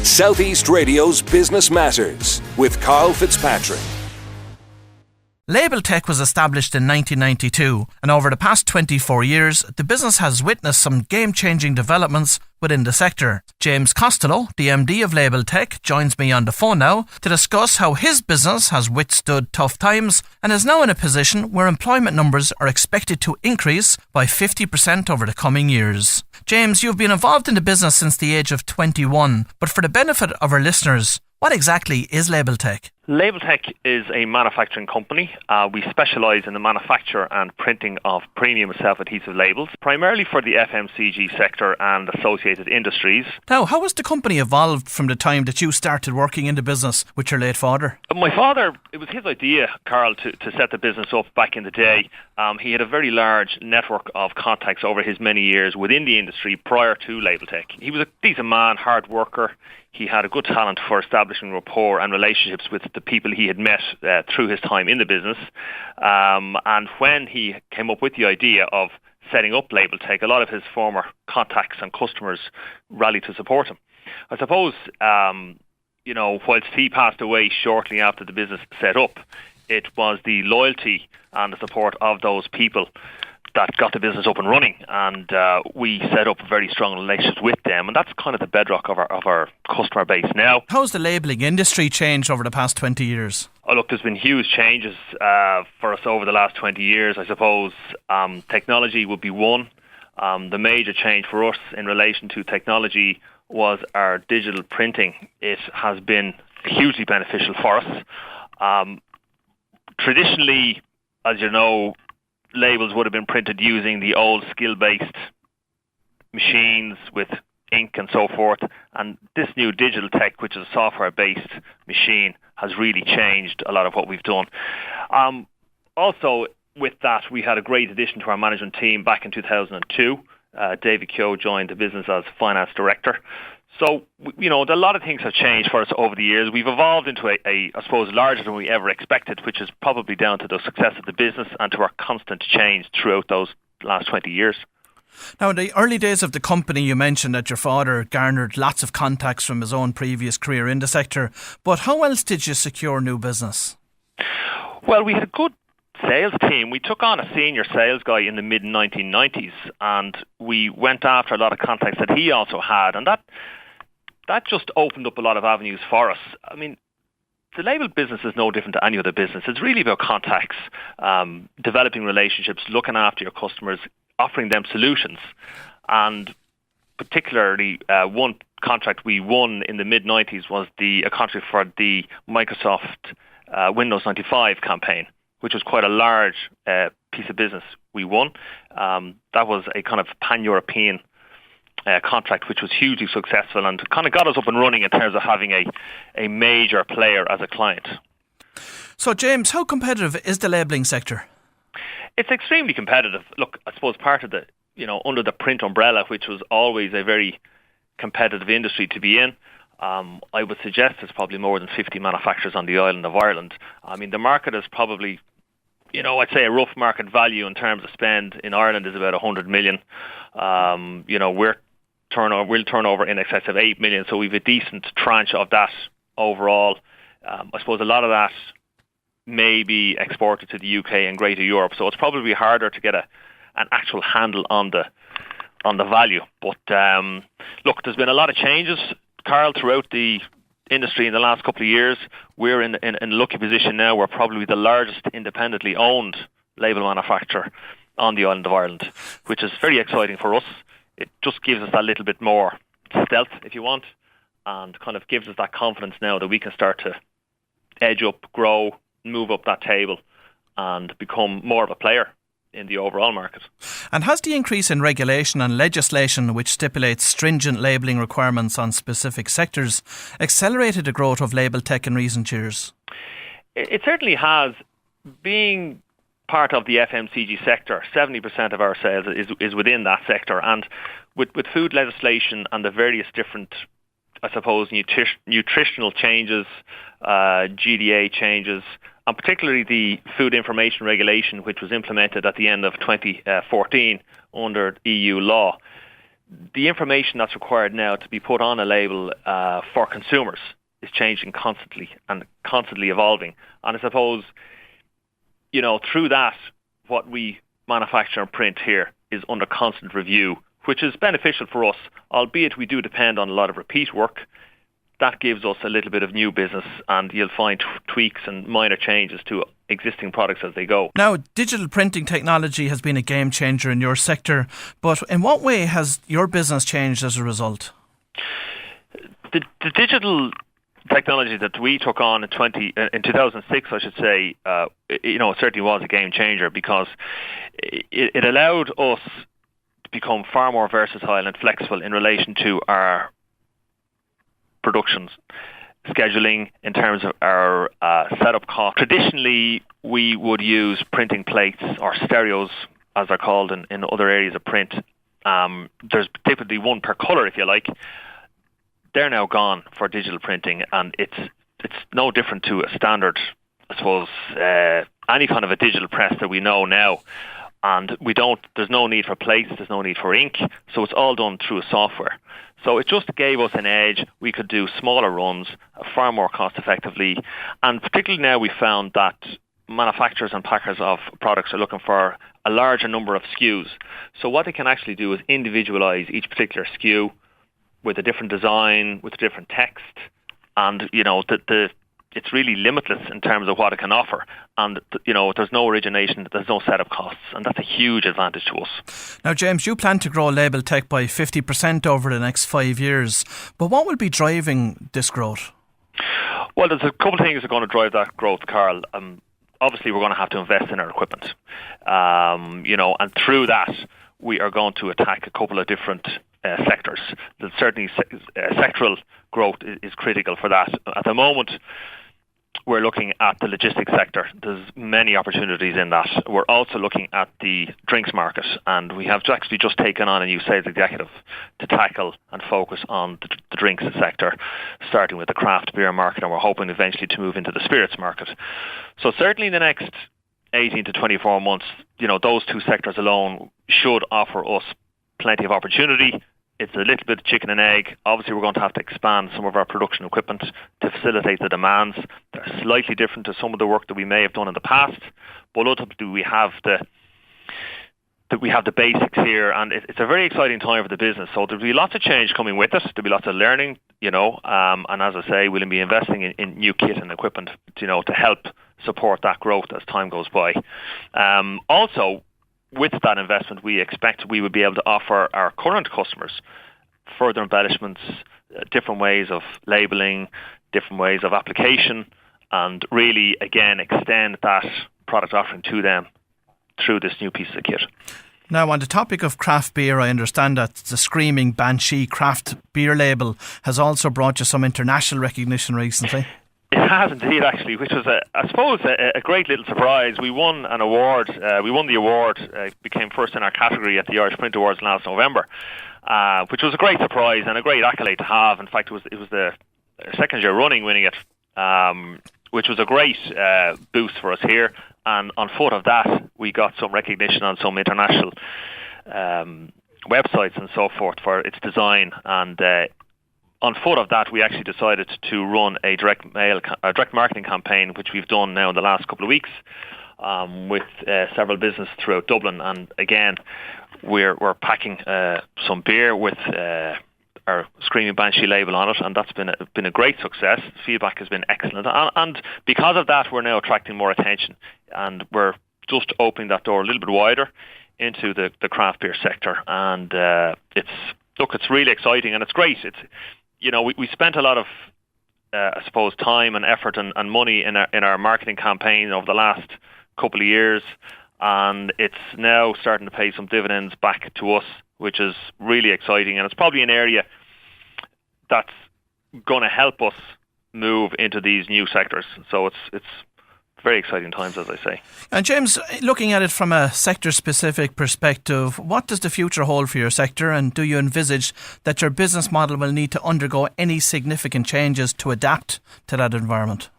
Southeast Radio's Business Matters with Karl Fitzpatrick. Labeltech was established in 1992, and over the past 24 years, the business has witnessed some game-changing developments within the sector. James Costello, the MD of Labeltech, joins me on the phone now to discuss how his business has withstood tough times and is now in a position where employment numbers are expected to increase by 50% over the coming years. James, you've been involved in the business since the age of 21, but for the benefit of our listeners, what exactly is Labeltech? Labeltech is a manufacturing company. We specialise in the manufacture and printing of premium self-adhesive labels, primarily for the FMCG sector and associated industries. Now, how has the company evolved from the time that you started working in the business with your late father? My father, it was his idea, Karl, to set the business up back in the day. He had a very large network of contacts over his many years within the industry prior to Labeltech. He was a decent man, hard worker. He had a good talent for establishing rapport and relationships with the people he had met through his time in the business. And when he came up with the idea of setting up Labeltech, a lot of his former contacts and customers rallied to support him. I suppose, whilst he passed away shortly after the business set up, it was the loyalty and the support of those people that got the business up and running, and we set up very strong relationships with them, and that's kind of the bedrock of our customer base now. How's the labelling industry changed over the past 20 years? Oh, look, there's been huge changes for us over the last 20 years. I suppose technology would be one. The major change for us in relation to technology was our digital printing. It has been hugely beneficial for us. Traditionally, as you know, labels would have been printed using the old skill-based machines with ink and so forth, and this new digital tech, which is a software-based machine, has really changed a lot of what we've done. Also, with that, we had a great addition to our management team back in 2002. David Keogh joined the business as finance director. So, a lot of things have changed for us over the years. We've evolved into I suppose, larger than we ever expected, which is probably down to the success of the business and to our constant change throughout those last 20 years. Now, in the early days of the company, you mentioned that your father garnered lots of contacts from his own previous career in the sector. But how else did you secure new business? Well, we had a good sales team. We took on a senior sales guy in the mid-1990s, and we went after a lot of contacts that he also had, and that just opened up a lot of avenues for us. I mean, the label business is no different to any other business. It's really about contacts, developing relationships, looking after your customers, offering them solutions. And particularly one contract we won in the mid-90s was a contract for the Microsoft Windows 95 campaign, which was quite a large piece of business we won. That was a kind of pan-European contract, which was hugely successful and kind of got us up and running in terms of having a major player as a client. So, James, how competitive is the labelling sector? It's extremely competitive. Look, I suppose part of the, under the print umbrella, which was always a very competitive industry to be in, I would suggest there's probably more than 50 manufacturers on the island of Ireland. I mean, the market is probably, I'd say a rough market value in terms of spend in Ireland is about 100 million. We'll turn over in excess of 8 million, so we've a decent tranche of that overall. I suppose a lot of that may be exported to the UK and Greater Europe, so it's probably harder to get an actual handle on the value. But look, there's been a lot of changes, Karl, throughout the industry in the last couple of years. We're in a lucky position now. We're probably the largest independently owned label manufacturer on the island of Ireland, which is very exciting for us. It just gives us that little bit more stealth, if you want, and kind of gives us that confidence now that we can start to edge up, grow, move up that table and become more of a player in the overall market. And has the increase in regulation and legislation which stipulates stringent labelling requirements on specific sectors accelerated the growth of Labeltech in recent years? It certainly has. Being part of the FMCG sector, 70% of our sales is within that sector, and with food legislation and the various different, I suppose, nutritional changes, GDA changes, and particularly the Food Information Regulation, which was implemented at the end of 2014 under EU law, the information that's required now to be put on a label for consumers is changing constantly and constantly evolving. And I suppose, through that, what we manufacture and print here is under constant review, which is beneficial for us, albeit we do depend on a lot of repeat work. That gives us a little bit of new business, and you'll find tweaks and minor changes to existing products as they go. Now, digital printing technology has been a game changer in your sector, but in what way has your business changed as a result? The digital technology that we took on in 2006, I should say, it certainly was a game changer, because it allowed us to become far more versatile and flexible in relation to our productions, scheduling, in terms of our setup cost. Traditionally, we would use printing plates, or stereos, as they're called in other areas of print. There's typically one per colour, if you like. They're now gone for digital printing, and it's no different to a standard, I suppose, any kind of a digital press that we know now. And there's no need for plates, there's no need for ink, so it's all done through software. So it just gave us an edge. We could do smaller runs far more cost effectively. And particularly now we found that manufacturers and packers of products are looking for a larger number of SKUs. So what they can actually do is individualize each particular SKU with a different design, with a different text. And, it's really limitless in terms of what it can offer. And, there's no origination, there's no setup costs. And that's a huge advantage to us. Now, James, you plan to grow Labeltech by 50% over the next 5 years. But what will be driving this growth? Well, there's a couple of things that are going to drive that growth, Karl. Obviously, we're going to have to invest in our equipment. And through that, we are going to attack a couple of different sectors. Certainly, sectoral growth is critical for that. At the moment, we're looking at the logistics sector. There's many opportunities in that. We're also looking at the drinks market, and we have actually just taken on a new sales executive to tackle and focus on the drinks sector, starting with the craft beer market, and we're hoping eventually to move into the spirits market. So certainly in the next 18 to 24 months, those two sectors alone should offer us plenty of opportunity. It's a little bit of chicken and egg. Obviously, we're going to have to expand some of our production equipment to facilitate the demands. They're slightly different to some of the work that we may have done in the past, but ultimately we have the basics here, and it's a very exciting time for the business. So there'll be lots of change coming with it. There'll be lots of learning, and as I say, we'll be investing in new kit and equipment, to help support that growth as time goes by. Also, with that investment, we expect we would be able to offer our current customers further embellishments, different ways of labelling, different ways of application, and really, again, extend that product offering to them through this new piece of kit. Now, on the topic of craft beer, I understand that the Screaming Banshee craft beer label has also brought you some international recognition recently. It has indeed, actually, which was, I suppose, a great little surprise. We won an award. We won the award, became first in our category at the Irish Print Awards last November, which was a great surprise and a great accolade to have. In fact, it was the second year running winning it, which was a great boost for us here. And on foot of that, we got some recognition on some international websites and so forth for its design. And on foot of that, we actually decided to run a direct marketing campaign, which we've done now in the last couple of weeks with several businesses throughout Dublin. And again, we're packing some beer with our Screaming Banshee label on it, and that's been a great success. The feedback has been excellent, and because of that, we're now attracting more attention, and we're just opening that door a little bit wider into the craft beer sector. And it's really exciting, and it's great. We spent a lot of I suppose time and effort and money in our marketing campaign over the last couple of years, and it's now starting to pay some dividends back to us, which is really exciting, and it's probably an area that's going to help us move into these new sectors. So it's very exciting times, as I say. And James, looking at it from a sector-specific perspective, what does the future hold for your sector, and do you envisage that your business model will need to undergo any significant changes to adapt to that environment?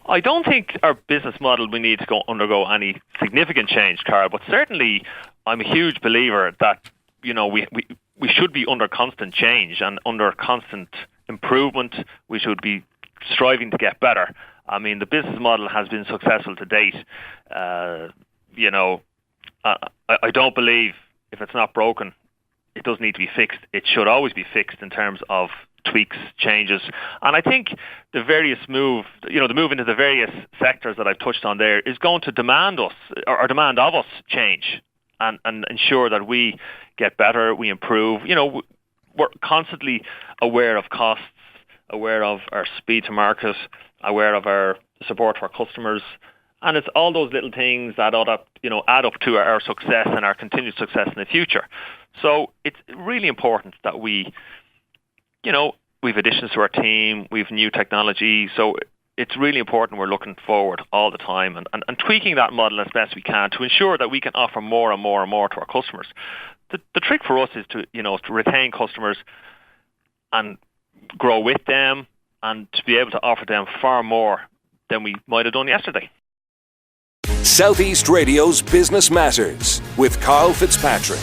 I don't think our business model will need to undergo any significant change, Karl, but certainly I'm a huge believer that we we should be under constant change and under constant improvement. We should be striving to get better. I mean, the business model has been successful to date. I don't believe if it's not broken, it does need to be fixed. It should always be fixed in terms of tweaks, changes. And I think the move into the various sectors that I've touched on there is going to demand us or demand of us change and ensure that we get better, we improve. We're constantly aware of costs, aware of our speed to market, aware of our support for our customers. And it's all those little things that add up to our success and our continued success in the future. So it's really important that we've additions to our team, we've new technology. So it's really important we're looking forward all the time and tweaking that model as best we can to ensure that we can offer more and more and more to our customers. The trick for us is to retain customers and grow with them and to be able to offer them far more than we might have done yesterday. Southeast Radio's Business Matters with Karl Fitzpatrick.